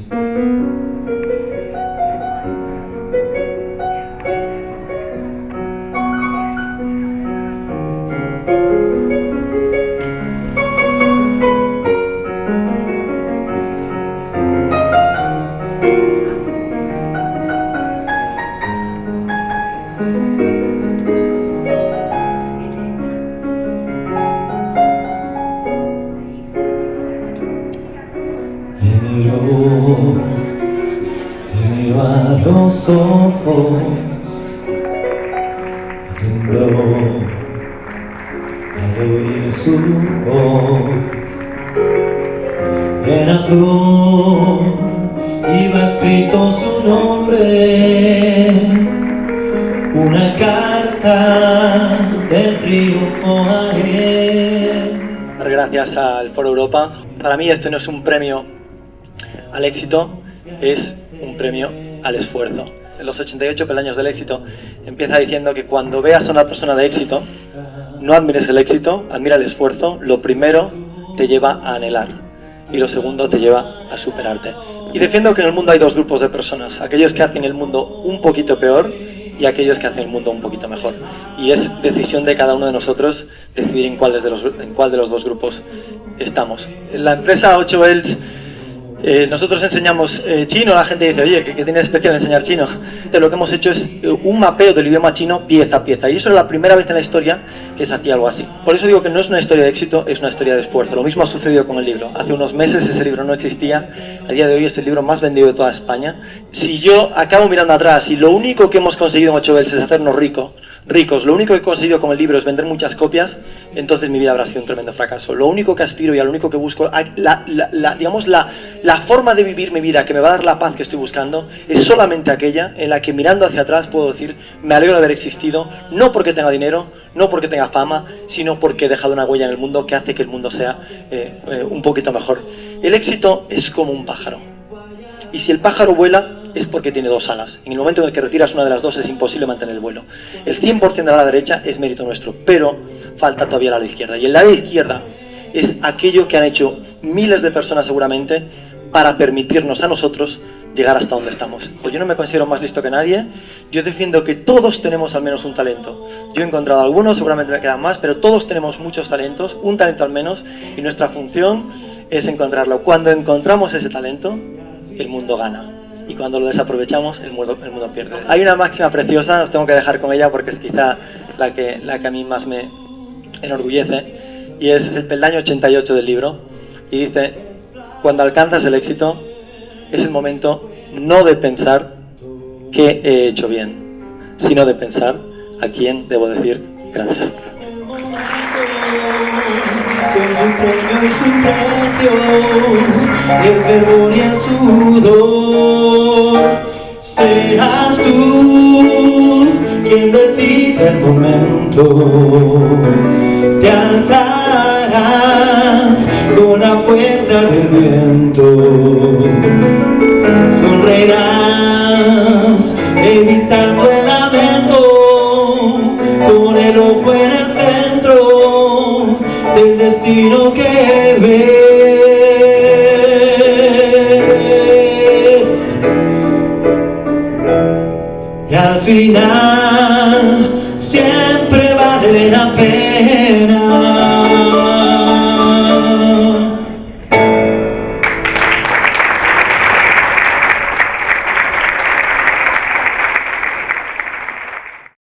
Me miro a los ojos, tembló al oír su voz. En azul iba escrito su nombre, una carta del triunfo a él. Dar gracias al Foro Europa. Para mí este no es un premio al éxito, es un premio al esfuerzo. En los 88 peldaños del éxito empieza diciendo que cuando veas a una persona de éxito, no admires el éxito, admira el esfuerzo. Lo primero te lleva a anhelar y lo segundo te lleva a superarte. Y defiendo que en el mundo hay dos grupos de personas, aquellos que hacen el mundo un poquito peor y aquellos que hacen el mundo un poquito mejor. Y es decisión de cada uno de nosotros decidir en cuál de los dos grupos estamos. En la empresa 8 Bells nosotros enseñamos chino. La gente dice, oye, ¿qué tiene de especial enseñar chino? Entonces, lo que hemos hecho es un mapeo del idioma chino pieza a pieza, y eso es la primera vez en la historia que se hacía algo así. Por eso digo que no es una historia de éxito, es una historia de esfuerzo. Lo mismo ha sucedido con el libro. Hace unos meses ese libro no existía, a día de hoy es el libro más vendido de toda España. Si yo acabo mirando atrás y lo único que hemos conseguido en 8 Bells es hacernos ricos, lo único que he conseguido con el libro es vender muchas copias, entonces mi vida habrá sido un tremendo fracaso. Lo único que aspiro y a lo único que busco, la forma de vivir mi vida que me va a dar la paz que estoy buscando, es solamente aquella en la que mirando hacia atrás puedo decir, me alegro de haber existido, no porque tenga dinero, no porque tenga fama, sino porque he dejado una huella en el mundo que hace que el mundo sea un poquito mejor. El éxito es como un pájaro. Y si el pájaro vuela, es porque tiene dos alas. En el momento en el que retiras una de las dos, es imposible mantener el vuelo. El 100% de la ala derecha es mérito nuestro, pero falta todavía la ala izquierda. Y el ala izquierda es aquello que han hecho miles de personas seguramente para permitirnos a nosotros llegar hasta donde estamos. Pues yo no me considero más listo que nadie. Yo defiendo que todos tenemos al menos un talento. Yo he encontrado algunos, seguramente me quedan más, pero todos tenemos muchos talentos, un talento al menos, y nuestra función es encontrarlo. Cuando encontramos ese talento, el mundo gana. Y cuando lo desaprovechamos, el mundo pierde. Hay una máxima preciosa, os tengo que dejar con ella porque es quizá la que a mí más me enorgullece, y es el peldaño 88 del libro, y dice: cuando alcanzas el éxito, es el momento no de pensar qué he hecho bien, sino de pensar a quién debo decir gracias. Con su premio y su precio, el fervor y el sudor, serás tú quien decide el momento. Te alzarás con la fuerza del viento, sonreirás evitando el lamento, con el ojo en el centro del destino que ves. Y al final